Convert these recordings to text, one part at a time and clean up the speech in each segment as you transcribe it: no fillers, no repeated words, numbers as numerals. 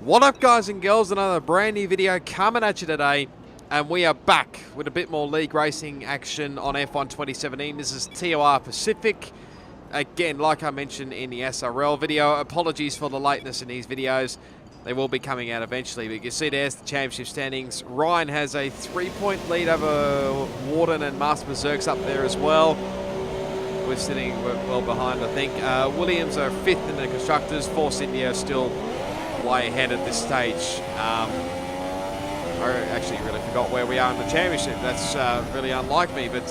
What up, guys and girls? Another brand new video coming at you today, and we are back with a bit more league racing action on F1 2017. This is TOR Pacific. Again, like I mentioned in the SRL video, apologies for the lateness in these videos. They will be coming out eventually, but you can see there's the championship standings. Ryan has a 3-point lead over Warden, and Masterbezerk's up there as well. We're sitting well behind, I think. Williams are 5th in the Constructors. Force India still way ahead at this stage. I actually really forgot where we are in the championship. That's really unlike me, but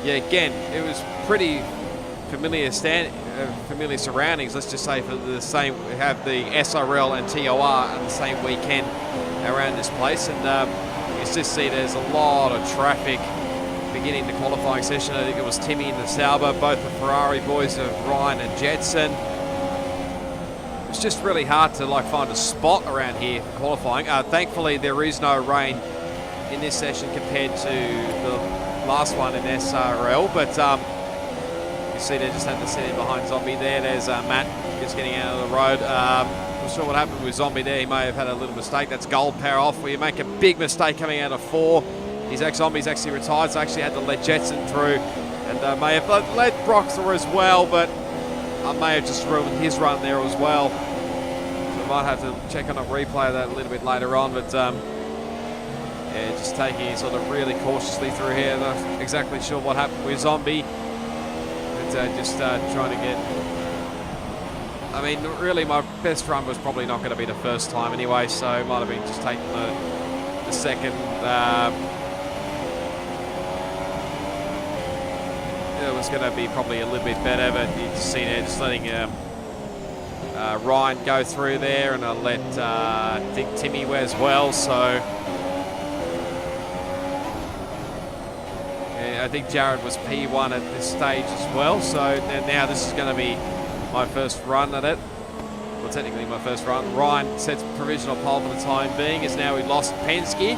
yeah, again, it was pretty familiar surroundings. Let's just say for the same, we have the SRL and TOR on the same weekend around this place, and you just see there's a lot of traffic beginning the qualifying session. I think it was Timmy and the Sauber, both the Ferrari boys of Ryan and Jetson. It's just really hard to find a spot around here for qualifying. Thankfully, there is no rain in this session compared to the last one in SRL, but you see they just had to sit in behind Zombie there. There's Matt just getting out of the road. Not sure what happened with Zombie there. He may have had a little mistake. That's gold power off, where you make a big mistake coming out of 4. His ex-Zombie's actually retired, so actually had to let Jetson through, and may have let Brock through as well, but I may have just ruined his run there as well. So I might have to check on a replay of that a little bit later on, but yeah, just taking it sort of really cautiously through here. Not exactly sure what happened with Zombie, but just trying to get... I mean, really my best run was probably not going to be the first time anyway, so it might have been just taking the second... it was going to be probably a little bit better, but you just see there, just letting Ryan go through there, and I'll let I think Timmy as well. So yeah, I think Jared was P1 at this stage as well. So now this is going to be my first run at it. Well, technically my first run. Ryan sets provisional pole for the time being, as now we lost Penske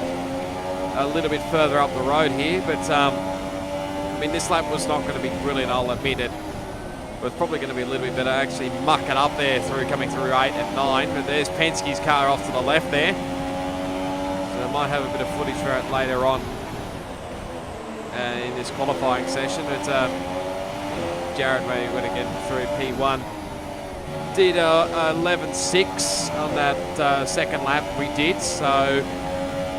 a little bit further up the road here, but I mean, this lap was not going to be brilliant, I'll admit it. It was probably going to be a little bit better. Actually muck it up there coming through 8 and 9, but there's Penske's car off to the left there. So I might have a bit of footage for it later on in this qualifying session, but Jared may would have get through P1. Did 11.6 on that second lap we did, so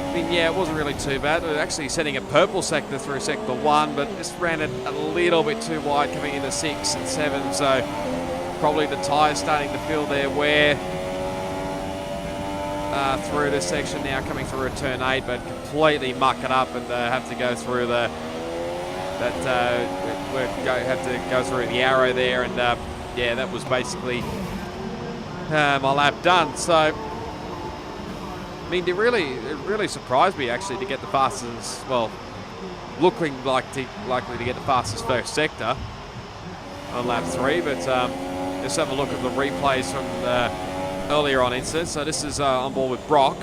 I mean, yeah, it wasn't really too bad. We were actually setting a purple sector through sector 1, but just ran it a little bit too wide coming into 6 and 7. So probably the tyres starting to feel their wear through this section now, coming through a turn 8, but completely muck it up and have to go through the arrow there, and yeah, that was basically my lap done. So I mean, it really surprised me actually to get the fastest, well, looking likely to get the fastest first sector on lap 3, but let's have a look at the replays from the earlier on incident. So this is on board with Brock.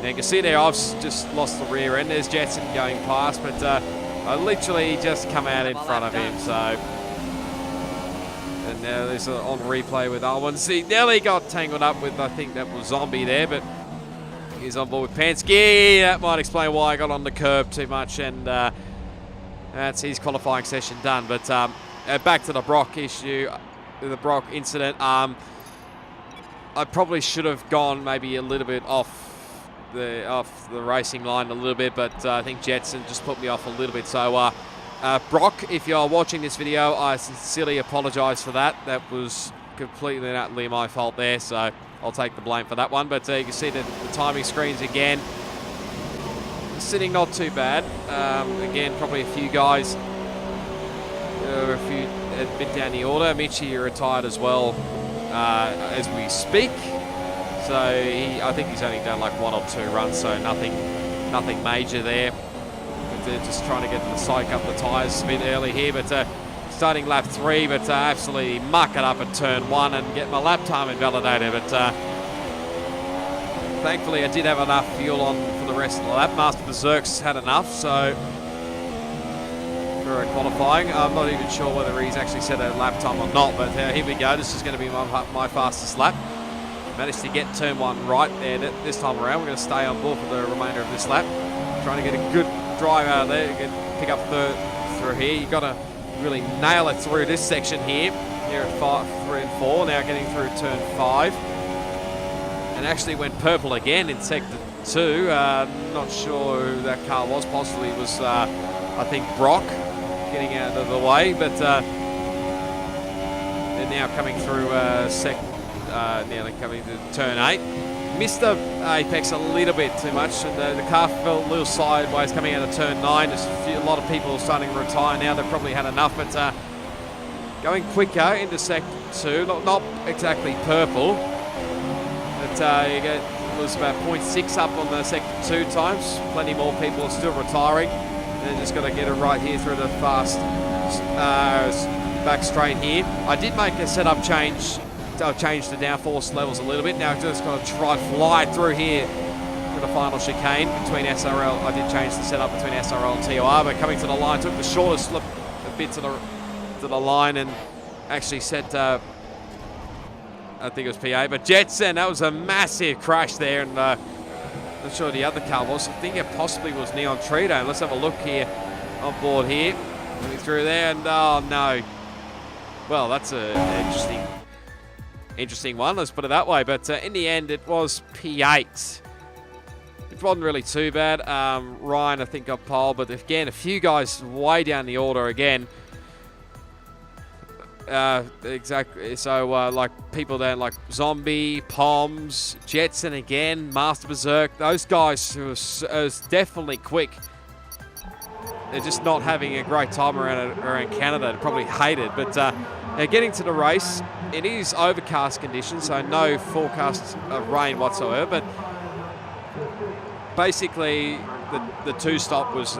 Now you can see there I've just lost the rear end. There's Jetson going past, but I literally just come out in front of him, so... And now there's on replay with Owen. See, nearly got tangled up with, I think that was Zombie there, but... He's on board with Penske. That might explain why I got on the curb too much, and that's his qualifying session done. But back to the Brock issue, the Brock incident. I probably should have gone maybe a little bit off the racing line a little bit, but I think Jetson just put me off a little bit. So Brock, if you're watching this video, I sincerely apologise for that. That was completely and utterly my fault there. So I'll take the blame for that one, but you can see the timing screens again. Sitting not too bad. Again, probably a few guys, a bit down the order. Michi retired as well as we speak. So I think he's only done like 1 or 2 runs, so nothing major there. But they're just trying to get the psych up the tyres a bit early here, but starting lap 3, but absolutely muck it up at turn 1 and get my lap time invalidated. But thankfully I did have enough fuel on for the rest of the lap. Masterbezerk's had enough, so for qualifying, I'm not even sure whether he's actually set a lap time or not, but here we go. This is going to be my fastest lap. Managed to get turn 1 right there this time around. We're going to stay on board for the remainder of this lap. Trying to get a good drive out of there. Pick up through here. You've got to really nail it through this section here. Here at 3 and 4. Now getting through turn 5. And actually went purple again in sector 2. Not sure who that car was. Possibly it was, I think, Brock getting out of the way. But they're now coming through nearly coming to turn 8. Missed the apex a little bit too much, and the car fell a little sideways coming out of turn 9. There's a lot of people starting to retire now. They've probably had enough, but going quicker into sector 2. Not exactly purple, but it was about 0.6 up on the sector 2 times. Plenty more people are still retiring. And just got to get it right here through the fast back straight here. I did make a setup change. I've changed the downforce levels a little bit. Now I've just got to try fly through here to the final chicane between SRL. I did change the setup between SRL and TOR, but coming to the line, took the shortest slip a bit to the line and actually set, I think it was PA, but Jetson, that was a massive crash there, and not sure the other car was. I think it possibly was neontreedome. Let's have a look here on board here. Coming through there, and oh no. Well, that's an interesting one, let's put it that way. But in the end, it was P8. It wasn't really too bad. Ryan, I think, got pole, but again, a few guys way down the order again. Exactly. So, like people down like Zombie, Poms, Jetson again, Masterbezerk. Those guys who are definitely quick. They're just not having a great time around Canada. They probably hate it, but now getting to the race, it is overcast conditions, so no forecast of rain whatsoever. But basically, the 2-stop was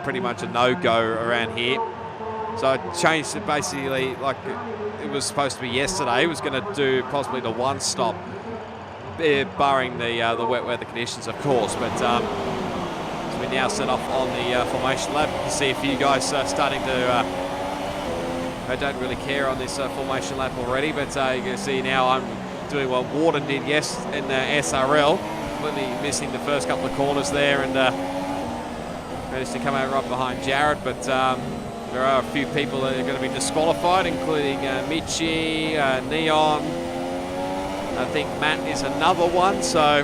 pretty much a no-go around here. So I changed it basically like it was supposed to be yesterday. It was going to do possibly the 1-stop, barring the wet weather conditions, of course. But so we now set off on the formation lap. You can see a few guys starting to. I don't really care on this formation lap already, but you can see now I'm doing what Warden did in the SRL, completely missing the first couple of corners there, and managed to come out right behind Jared. But there are a few people that are going to be disqualified, including Michi, Neon. I think Matt is another one. So,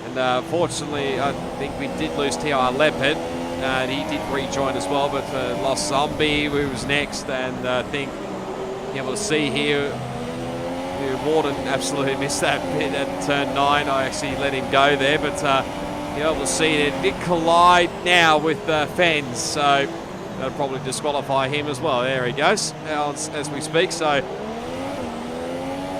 and fortunately, I think we did lose TR Leopard. He did rejoin as well, but lost Zombie, who was next. And I think you're able to see here, Warden absolutely missed that bit at turn 9. I actually let him go there, but you're able to see it did collide now with Fens, so that'll probably disqualify him as well. There he goes as we speak. So I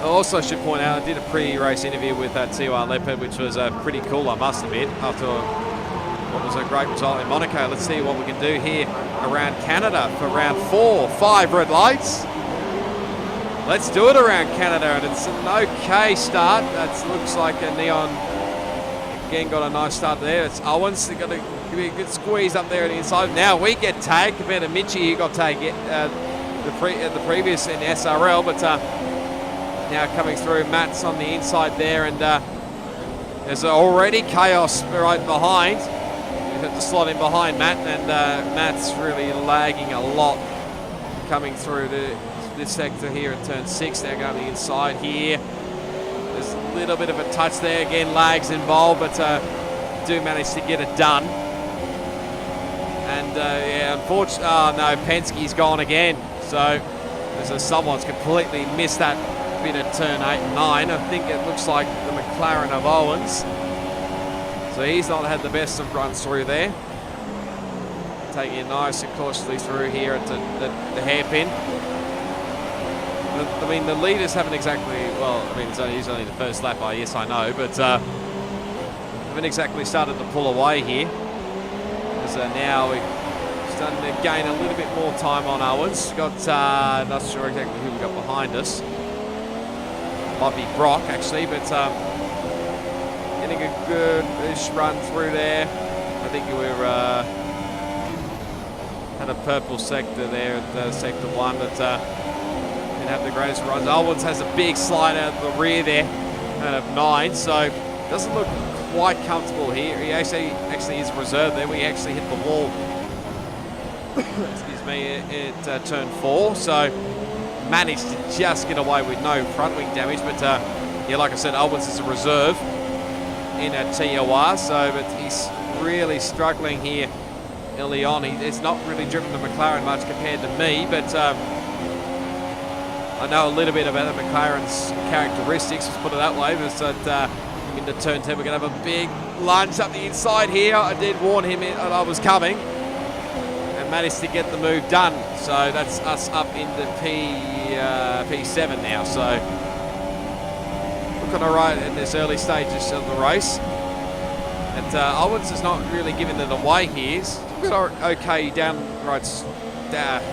also should point out I did a pre-race interview with TOR Leopard, which was pretty cool, I must admit, after what was a great result in Monaco. Let's see what we can do here around Canada for round 4. 5 red lights. Let's do it around Canada, and it's an okay start. That looks like a Neon again got a nice start there. It's Owens. They've got to give me a good squeeze up there at the inside. Now we get tagged compared to Michi, who got tagged the previous in SRL, but now coming through, Matt's on the inside there, and there's already chaos right behind. You have to slot in behind Matt, and Matt's really lagging a lot coming through this sector here at turn 6. Now going the inside here. There's a little bit of a touch there. Again, lags involved, but do manage to get it done. And yeah, unfortunately, oh no, Penske's gone again. So someone's completely missed that bit at turn 8 and 9. I think it looks like the McLaren of Owens. So he's not had the best of runs through there. Taking it nice and cautiously through here at the hairpin. I mean, the leaders haven't exactly, well, I mean, it's only the first lap, yes, I know, but haven't exactly started to pull away here. Because now we're starting to gain a little bit more time on Owens. Got, not sure exactly who we got behind us. Might be Brock, actually, but getting a good-ish run through there. I think we were, had a purple sector there at sector 1, but been have the greatest runs. Owens has a big slide out of the rear there, out of 9, so doesn't look quite comfortable here. He actually is reserved there. We actually hit the wall. Excuse me, at turn 4, so managed to just get away with no front wing damage. But yeah, like I said, Owens is a reserve in a TOR, so but he's really struggling here early on. He's not really driven the McLaren much compared to me, but I know a little bit about the McLaren's characteristics, let's put it that way. But into turn 10, we're going to have a big lunge up the inside here. I did warn him I was coming and managed to get the move done. So that's us up into P7 now. So looking all right in this early stages of the race. And Owens is not really giving it away here. He's got okay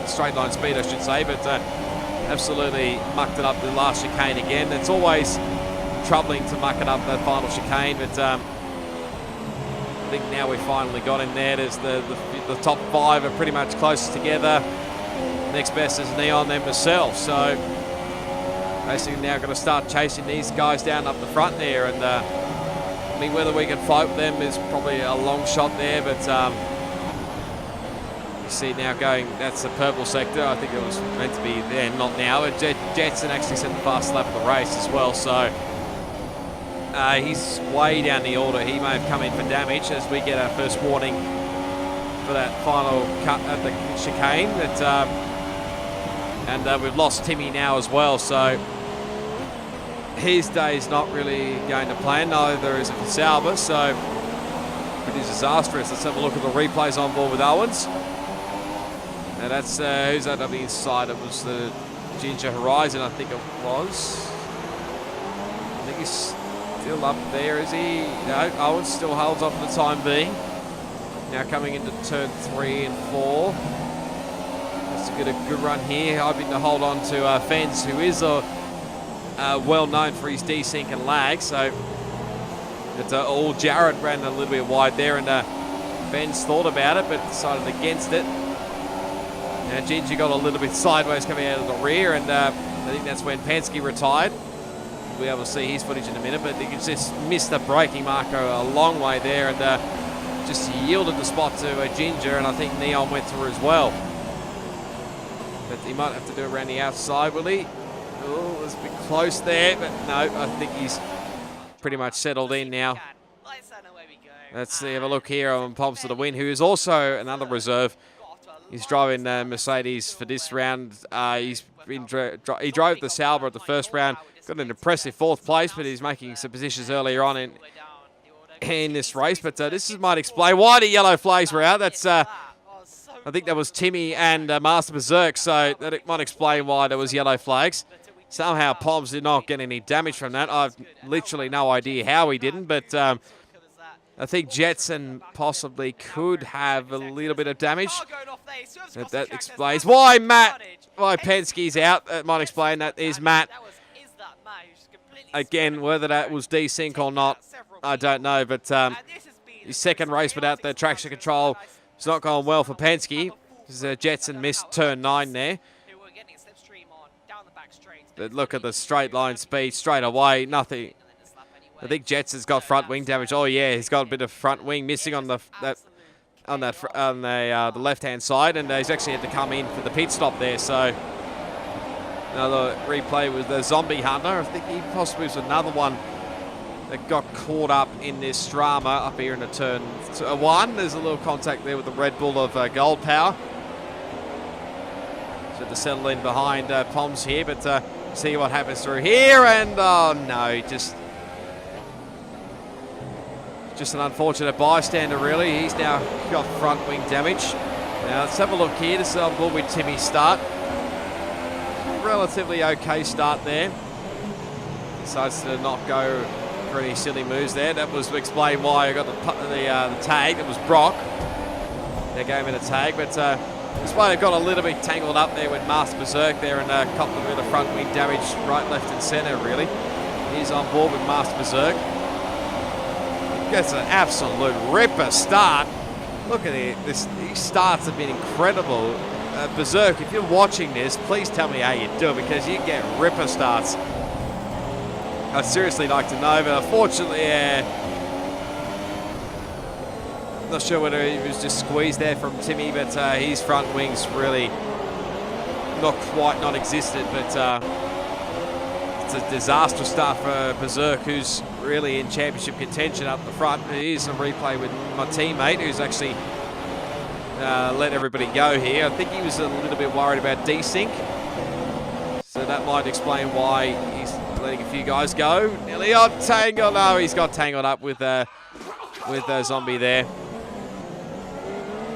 straight line speed, I should say, but absolutely mucked it up the last chicane again. It's always troubling to muck it up that final chicane, but I think now we finally got him there. There's the top 5 are pretty much close together. Next best is Neon, then myself. So basically now going to start chasing these guys down up the front there, and I mean, whether we can fight with them is probably a long shot there, but you see now going, that's the purple sector. I think it was meant to be there, not now. Jetson actually set the fast lap of the race as well, so he's way down the order. He may have come in for damage as we get our first warning for that final cut at the chicane. And we've lost Timmy now as well, so his day's not really going to plan. Neither is it for Sauber, so pretty disastrous. Let's have a look at the replays on board with Owens. Now that's who's that on the inside? It was the Ginger Horizon, I think it was. I think he's still up there, is he? No, Owens still holds off for the time being. Now coming into turn 3 and 4. Let's get a good run here, hoping to hold on to Fens, who is well known for his desync and lag. So it's all Jared ran a little bit wide there, and Fens thought about it but decided against it. Now Ginger got a little bit sideways coming out of the rear, and I think that's when Penske retired. We'll be able to see his footage in a minute, but you can just miss the braking marker a long way there, and just yielded the spot to Ginger, and I think Neon went through as well. But he might have to do it around the outside, will he? Oh, it's a bit close there, but no, I think he's pretty much settled in now. Let's have a look here on Pomps to the win, who is also another reserve. He's driving Mercedes for this round. He drove the Sauber at the first round, got an impressive 4th place, but he's making some positions earlier on in this race. But this might explain why the yellow flags were out. That's I think that was Timmy and Masterbezerk, so that might explain why there was yellow flags. Somehow Poms did not get any damage from that. I've literally no idea how he didn't, but I think Jetson possibly could have a little bit of damage. That explains why Penske's out. That might explain that is Matt. Again, whether that was desync or not, I don't know, but his second race without the traction control, it's not going well for Penske. Jetson missed turn 9 there. But look at the straight line speed straight away. Nothing. I think Jetson's got front wing damage. Oh yeah, he's got a bit of front wing missing on the left-hand side, and he's actually had to come in for the pit stop there. So another replay with the Zombie Hunter. I think he possibly was another one that got caught up in this drama up here in the turn 1. There's a little contact there with the Red Bull of Gold Power. So to settle in behind Poms here, but see what happens through here, and oh no, just an unfortunate bystander really. He's now got front wing damage. Now let's have a look here. This is on board with Timmy's start. Relatively okay start there. Decides to not go for any silly moves there. That was to explain why I got the tag. It was Brock. They gave him a tag, but this way they got a little bit tangled up there with Masterbezerk there, and copped a bit of front wing damage right, left and centre really. He's on board with Masterbezerk. Gets an absolute ripper start. Look at it. These starts have been incredible. Berserk, if you're watching this, please tell me how you do it, because you get ripper starts. I'd seriously like to know, but unfortunately, not sure whether he was just squeezed there from Timmy, but his front wing's really not quite non-existent, but it's a disastrous start for Berserk, who's really in championship contention up the front. Here's a replay with my teammate, who's actually let everybody go here. I think he was a little bit worried about desync, so that might explain why he's letting a few guys go. Nearly on tangle. No, he's got tangled up with a zombie there.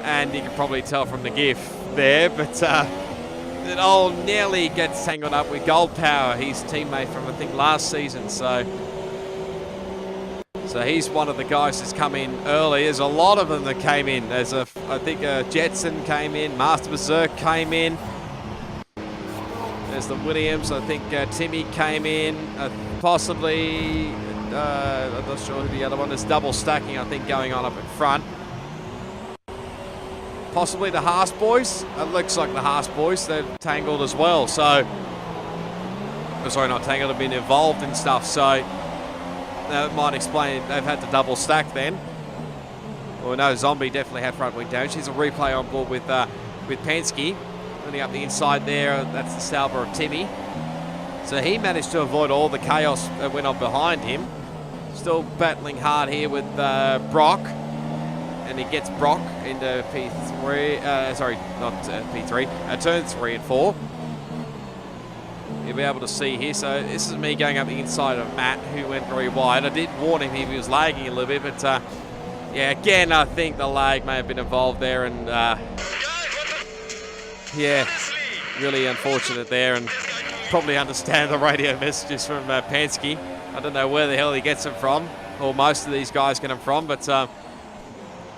And you can probably tell from the GIF there, but it all nearly gets tangled up with Gold Power, his teammate from, I think, last season. So he's one of the guys that's come in early. There's a lot of them that came in. I think Jetson came in, Masterbezerk came in. There's the Williams. I think Timmy came in. Possibly, I'm not sure who the other one is. Double stacking, I think, going on up in front. Possibly the Haas boys. It looks like the Haas boys. They've tangled as well. So, sorry, not tangled. They've been involved in stuff. So that might explain they've had to double stack then. Well, no, Zombie definitely had front wing damage. Here's a replay on board with Penske. Running up the inside there. That's the salver of Timmy. So he managed to avoid all the chaos that went on behind him. Still battling hard here with Brock. And he gets Brock into P3, sorry, not P3, turn 3 and 4. You'll be able to see here. So this is me going up the inside of Matt, who went very wide. I did warn him he was lagging a little bit, but yeah, again, I think the lag may have been involved there, and yeah, really unfortunate there, and probably understand the radio messages from Penske. I don't know where the hell he gets them from, or most of these guys get them from, but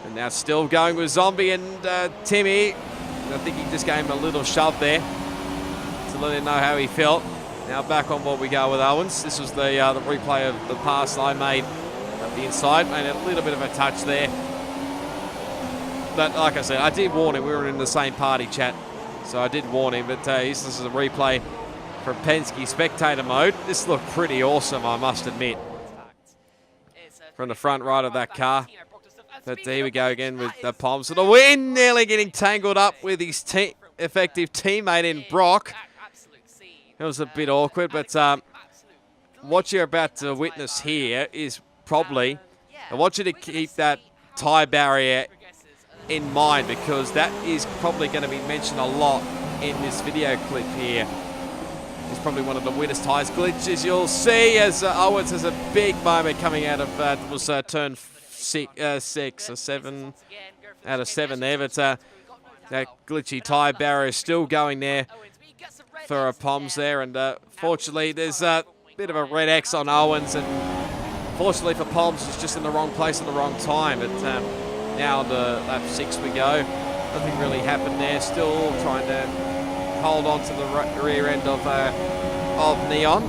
and now still going with Zombie and Timmy. I think he just gave him a little shove there to let him know how he felt. Now back on board we go with Owens. This was the replay of the pass I made up the inside. Made a little bit of a touch there. But like I said, I did warn him. We were in the same party chat, so I did warn him. But this is a replay from Penske spectator mode. This looked pretty awesome, I must admit, from the front right of that car. But here we go again with the Palms for the win. Nearly getting tangled up with his effective teammate in Brock. It was a bit awkward, but what you're about to witness here is probably, I want you to keep that tyre barrier in mind, because that is probably going to be mentioned a lot in this video clip here. It's probably one of the weirdest tyres glitches you'll see, as Owens has a big moment coming out of turn 6 or 7 out of 7 there, but that glitchy tyre barrier is still going there for Poms there, and fortunately there's a bit of a red X on Owens, and fortunately for Poms it's just in the wrong place at the wrong time. But now on to lap 6 we go. Nothing really happened there. Still trying to hold on to the rear end of Neon.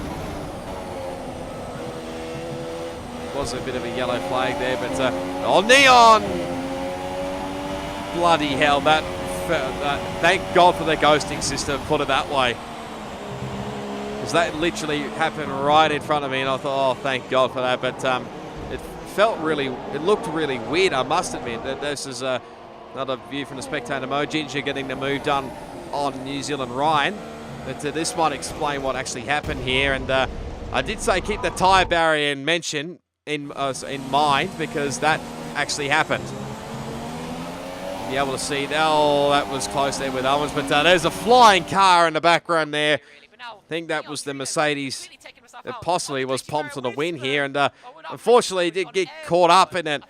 Was a bit of a yellow flag there, but oh, Neon! Bloody hell, that thank God for the ghosting system, put it that way, because that literally happened right in front of me, and I thought, oh, thank God for that. But it looked really weird, I must admit. This is another view from the spectator mode. Ginger getting the move done on New Zealand Ryan, but this might explain what actually happened here. And I did say keep the tyre barrier in mind, because that actually happened. Be able to see, oh, that was close there with Owens, but there's a flying car in the background there. I think that was the Mercedes that possibly was pumped for the win here, and unfortunately he did get caught up in it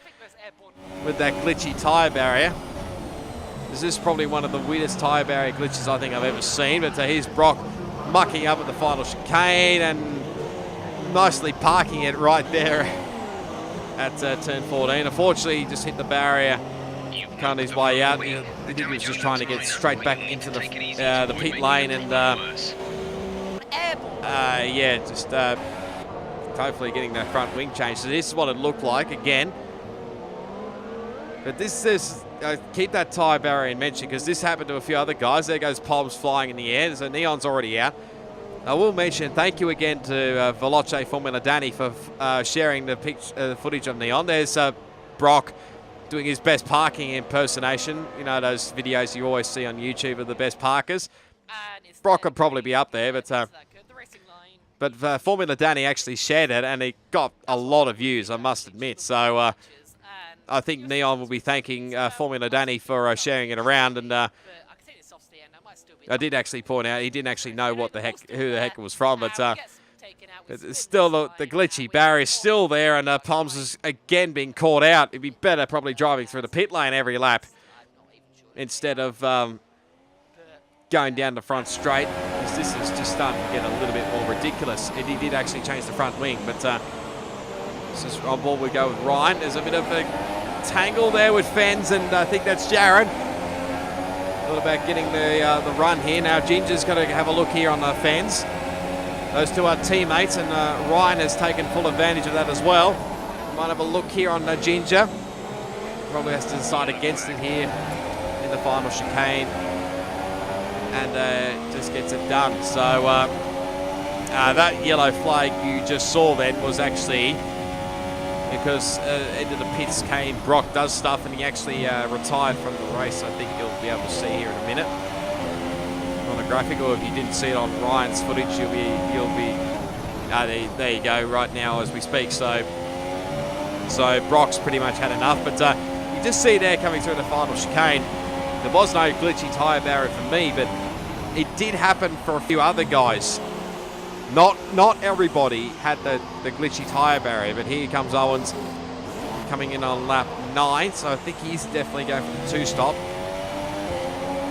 with that glitchy tyre barrier. This is probably one of the weirdest tyre barrier glitches I think I've ever seen, but here's Brock mucking up at the final chicane and nicely parking it right there at turn 14. Unfortunately, he just hit the barrier, can't his way out. He was just trying to get straight back into the pit lane, and yeah, just hopefully getting that front wing changed. So this is what it looked like again. But this is keep that tyre barrier in mention because this happened to a few other guys. There goes Poms flying in the air. So Neon's already out. I will mention thank you again to Veloce Formula Danny for sharing the footage of Neon. There's Brock doing his best parking impersonation. You know those videos you always see on YouTube of the best parkers. Brock would probably be up there, but Formula Danny actually shared it, and it got a lot of views, I must admit. So I think Neon will be thanking Formula Danny for sharing it around. And I did actually point out he didn't actually know who the heck it was from, but it's still the glitchy barrier is still there, and Poms is again being caught out. It'd be better probably driving through the pit lane every lap instead of going down the front straight, because this is just starting to get a little bit more ridiculous. And he did actually change the front wing, but this is on board we go with Ryan. There's a bit of a tangle there with Fens, and I think that's Jared. All about getting the run here. Now Ginger's got to have a look here on the Fens. Those two are teammates, and Ryan has taken full advantage of that as well. Might have a look here on Ginger. Probably has to decide against it here in the final chicane, and just gets it done. So that yellow flag you just saw then was actually because into the pits came BrockDoesStuff, and he actually retired from the race. I think you'll be able to see here in a minute on the graphic, or if you didn't see it on Ryan's footage, you'll be there you go right now as we speak. So Brock's pretty much had enough, but you just see there coming through the final chicane, there was no glitchy tyre barrier for me, but it did happen for a few other guys. Not everybody had the glitchy tyre barrier, but here comes Owens coming in on lap 9, so I think he's definitely going for the 2-stop.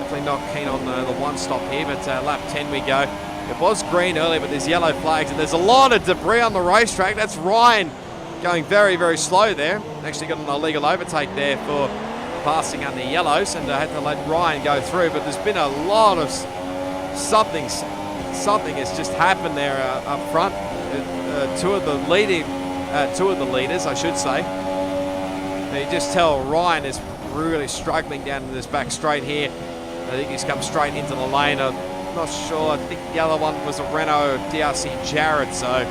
Definitely not keen on the 1-stop here, but lap 10 we go. It was green earlier, but there's yellow flags, and there's a lot of debris on the racetrack. That's Ryan going very, very slow there. Actually got an illegal overtake there for passing under yellows, and I had to let Ryan go through, but there's been a lot of something has just happened there up front. Two of the leaders, I should say. And you just tell Ryan is really struggling down in this back straight here. I think he's come straight into the lane. I'm not sure. I think the other one was a Renault DRC Jared. So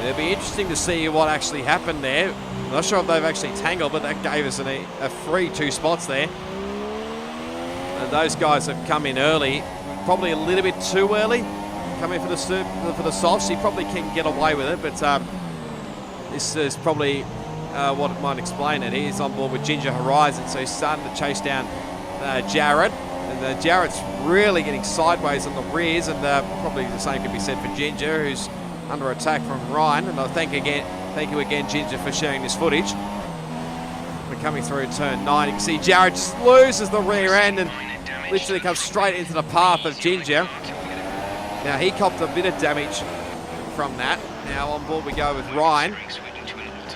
it'll be interesting to see what actually happened there. I'm not sure if they've actually tangled, but that gave us a free 2 spots there. And those guys have come in early. Probably a little bit too early, coming for the softs. He probably can get away with it, but this is probably what it might explain it. He's on board with Ginger Horizon, so he's starting to chase down Jared. And Jared's really getting sideways on the rears, and probably the same can be said for Ginger, who's under attack from Ryan. And I thank you again, Ginger, for sharing this footage. We're coming through turn 9. You can see Jared just loses the rear end and literally comes straight into the path of Ginger. Now he copped a bit of damage from that. Now on board we go with Ryan.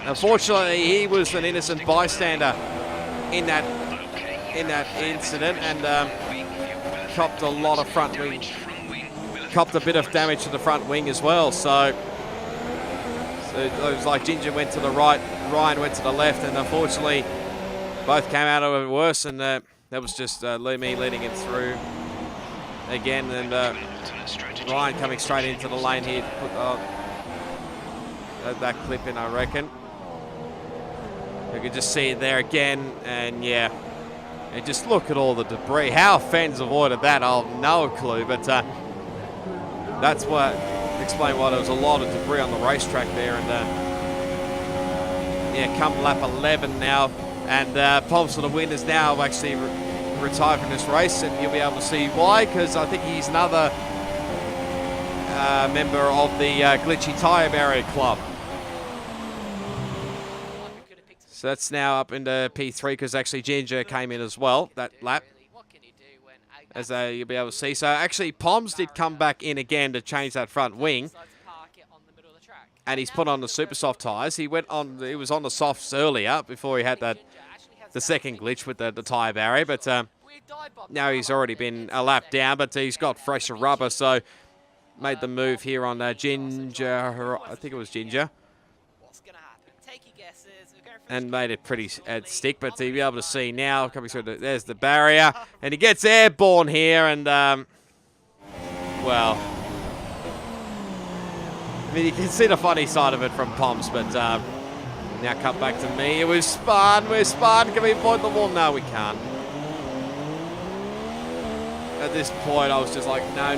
Unfortunately, he was an innocent bystander in that incident, and copped a lot of front wing, copped a bit of damage to the front wing as well. So it was like Ginger went to the right, Ryan went to the left, and unfortunately both came out of it worse, and that was just me leading him through again, and Ryan coming straight into the lane here to put that clip in, I reckon. You can just see it there again, and yeah, and just look at all the debris. How Fens avoided that, I've no clue, but that's what explained why there was a lot of debris on the racetrack there. And yeah, come lap 11 now, and Poms for the win is now actually retired from this race, and you'll be able to see why, because I think he's another member of the Glitchy Tyre Barrier Club. So that's now up into P3, because actually Ginger came in as well that lap, as you'll be able to see. So actually Poms did come back in again to change that front wing, and he's put on the super soft tyres. He was on the softs earlier before he had the second glitch with the tyre barrier, but now he's already been a lap down, but he's got fresher rubber, so made the move here on Ginger. I think it was Ginger. and made it pretty stick, but to be able to see now, coming through, there's the barrier, and he gets airborne here, and, well, I mean, you can see the funny side of it from Poms, but now cut back to me. It was spun, we're spun, can we avoid the wall? No, we can't. At this point, I was just like, no,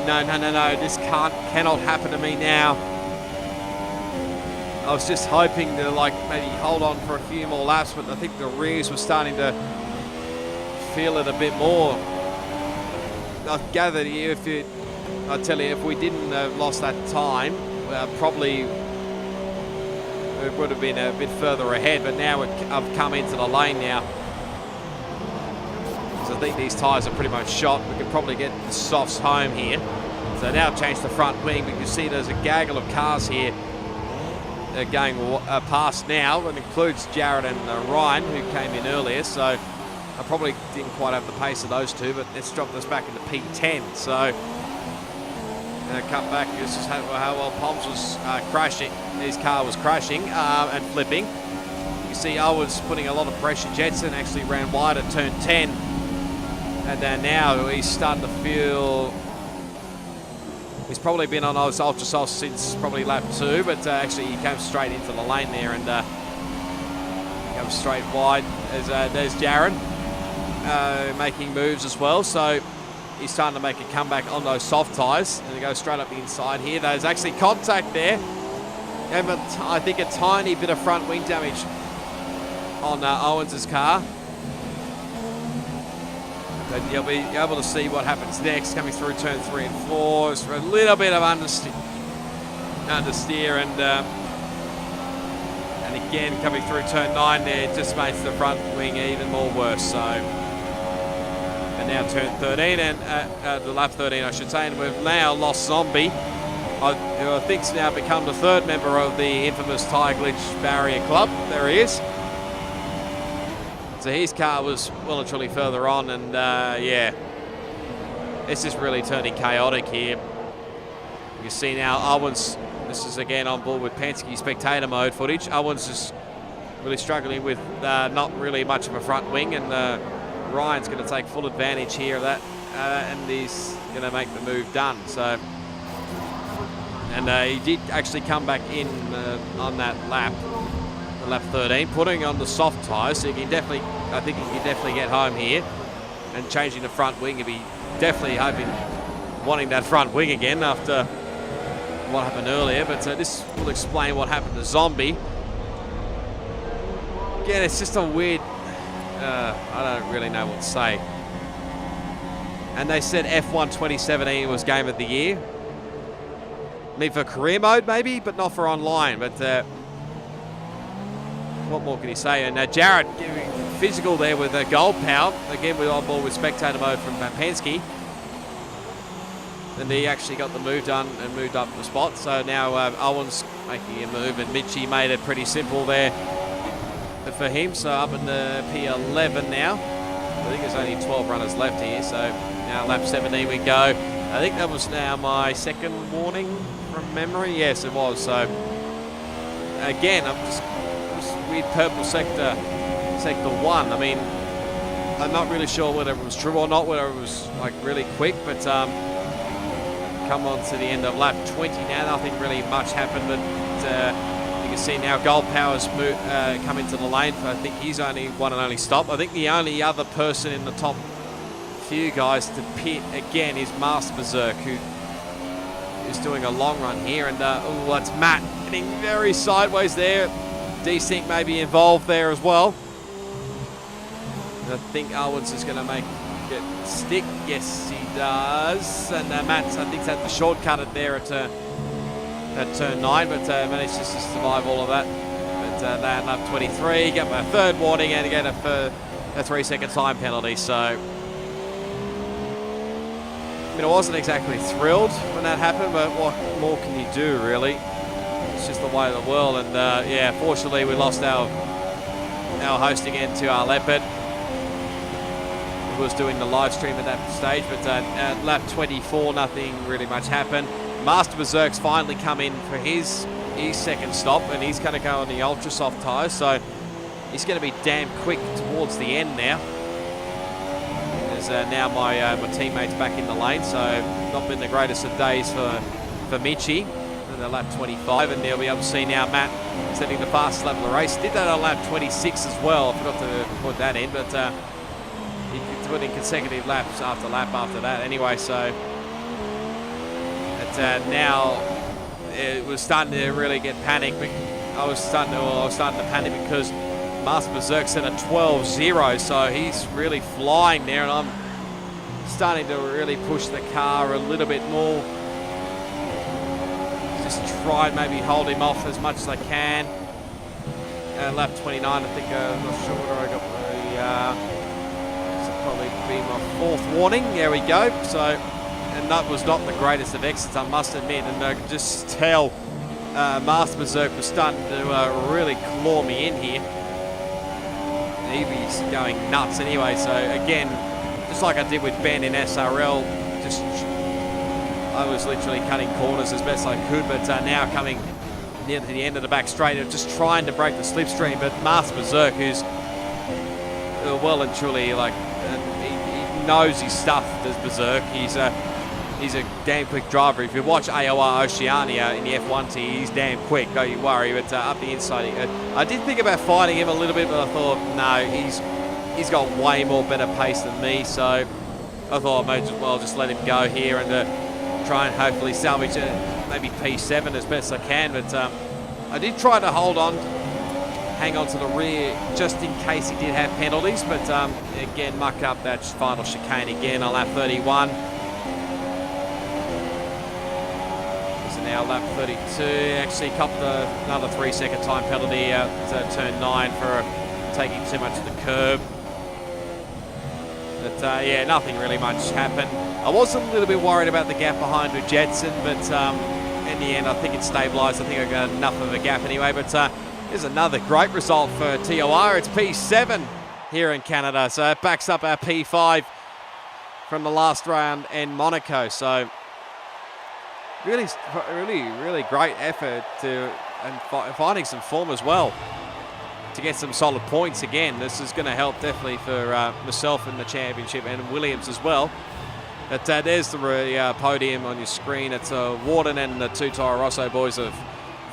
this cannot happen to me now. I was just hoping to like maybe hold on for a few more laps, but I think the rears were starting to feel it a bit more. I gathered here, I tell you, if we didn't have lost that time, probably it would have been a bit further ahead, but now I've come into the lane now. So I think these tyres are pretty much shot. We could probably get the softs home here. So now I've changed the front wing, but you see there's a gaggle of cars here going past now, and includes Jared and Ryan, who came in earlier, so I probably didn't quite have the pace of those two, but it's dropped us back into P10. So cut back, this is how well Poms was crashing. His car was crashing and flipping. You see Owens putting a lot of pressure. Jetson actually ran wide at turn 10, and then now he's starting to feel. He's probably been on those ultra softs since probably lap 2, but actually he came straight into the lane there and comes straight wide. There's Jared making moves as well, so he's starting to make a comeback on those soft tyres, and he goes straight up the inside here. There's actually contact there, and I think a tiny bit of front wing damage on Owens' car. But you'll be able to see what happens next, coming through turn 3 and 4. It's for a little bit of understeer, and again coming through turn 9 there, it just makes the front wing even more worse. So, and now turn 13 and the lap 13, I should say, and we've now lost Zombie, who I think's now become the 3rd member of the infamous Tyre Glitch Barrier Club. There he is. So his car was well and truly further on, and yeah, it's just really turning chaotic here. You can see now Owens, this is again on board with Penske spectator mode footage. Owens is really struggling with not really much of a front wing, and Ryan's going to take full advantage here of that, and he's going to make the move done. So, and he did actually come back in on that lap. Lap 13, putting on the soft tyres, so you can definitely, I think he can definitely get home here, and changing the front wing. He'll be definitely wanting that front wing again after what happened earlier, but this will explain what happened to Zombie. Again, it's just a weird, I don't really know what to say. And they said F1 2017 was Game of the Year. I mean, for career mode maybe, but not for online, but what more can you say? And Jared giving physical there with Gold Power. Again, we're on board with spectator mode from Penske. And he actually got the move done and moved up the spot. So now Owens making a move, and Mitchie made it pretty simple there for him. So up in the P11 now. I think there's only 12 runners left here. So now lap 17 we go. I think that was now my 2nd warning from memory. Yes, it was. So again, I'm just weird purple sector 1. I mean, I'm not really sure whether it was true or not, whether it was like really quick, but come on to the end of lap 20 now, nothing really much happened, but you can see now Gold Power's come into the lane for, I think he's only one and only stop. I think the only other person in the top few guys to pit again is Masterbezerk, who is doing a long run here, and oh, that's Matt getting very sideways there. Desync may be involved there as well. And I think Owens is going to make it stick. Yes, he does. And Matt's, I think, had the shortcut it there at turn 9, but managed to survive all of that. But they lap 23, got my 3rd warning, and again a 3-second time penalty. So, I mean, I wasn't exactly thrilled when that happened, but what more can you do, really? It's just the way of the world, and yeah, fortunately we lost our host again to our Leopard, who was doing the live stream at that stage, but at lap 24 nothing really much happened. Masterbezerk's finally come in for his his second stop, and he's going to go on the ultra soft tyres, so he's going to be damn quick towards the end now. As now my teammate's back in the lane, so not been the greatest of days for Michi. And lap 25, and they'll be able to see now Matt setting the fastest lap of the race. Did that on lap 26 as well. I forgot to put that in, but he put in consecutive laps after lap after that. Anyway, so now it was starting to really get panicked. I was starting to panic because Masterbezerk set a 12.0, so he's really flying there, and I'm starting to really push the car a little bit more. Just try and maybe hold him off as much as I can. Lap 29, I think, I'm not sure where I got this will probably be my 4th warning. There we go. So, and that was not the greatest of exits, I must admit, and I could just tell Masterbezerk was starting to really claw me in here. Evie's going nuts anyway, so again, just like I did with Ben in SRL, I was literally cutting corners as best I could, but now coming near to the end of the back straight, just trying to break the slipstream. But Masterbezerk, who's well and truly like he knows his stuff, does Berserk. He's a damn quick driver. If you watch AOR Oceania in the F1 team, he's damn quick. Don't you worry. But up the inside, I did think about fighting him a little bit, but I thought no, he's got way more better pace than me. So I thought I might as well just let him go here and try and hopefully salvage maybe P7 as best I can. But I did try to hold on, hang on to the rear just in case he did have penalties. But again, muck up that final chicane again on lap 31. So now lap 32, actually copped another 3-second time penalty at turn 9 for taking too much of the curb. But yeah, nothing really much happened. I was a little bit worried about the gap behind with Jetson, but in the end, I think it stabilised. I think I got enough of a gap anyway. But here's another great result for TOR. It's P7 here in Canada, so it backs up our P5 from the last round in Monaco. So really great effort and finding some form as well to get some solid points again. This is going to help definitely for myself in the championship and Williams as well. But there's the podium on your screen. It's Warden and the 2 Toro Rosso boys of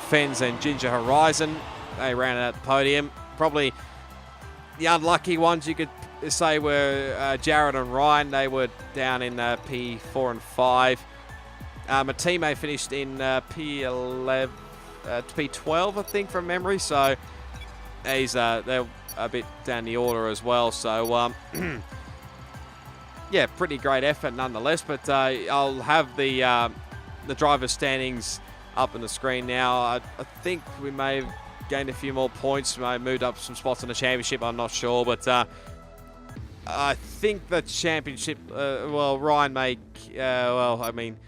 Fens and Ginger Horizon. They ran out the podium. Probably the unlucky ones you could say were Jared and Ryan. They were down in P4 and 5. My teammate finished in P11, P12, I think, from memory. So they're a bit down the order as well. So yeah, pretty great effort nonetheless. But I'll have the driver's standings up on the screen now. I think we may have gained a few more points. We may have moved up some spots in the championship. I'm not sure, but I think the championship. Well, Ryan may. Well, I mean,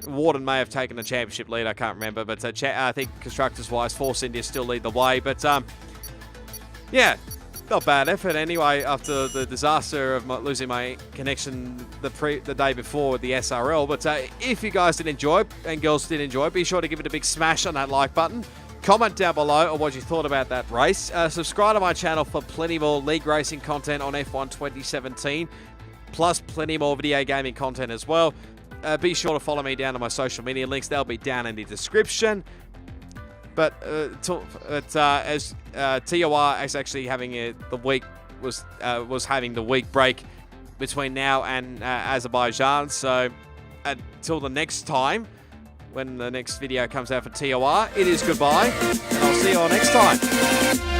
Warden may have taken the championship lead. I can't remember, but I think constructors-wise, Force India still lead the way. But yeah, not bad effort anyway after the disaster of losing my connection the day before with the SRL. But if you guys did enjoy and girls did enjoy, be sure to give it a big smash on that like button. Comment down below on what you thought about that race. Subscribe to my channel for plenty more league racing content on F1 2017, plus plenty more video gaming content as well. Be sure to follow me down on my social media links. They'll be down in the description. But as TOR is actually having the week was having the week break between now and Azerbaijan. So until the next time, when the next video comes out for TOR, it is goodbye, and I'll see you all next time.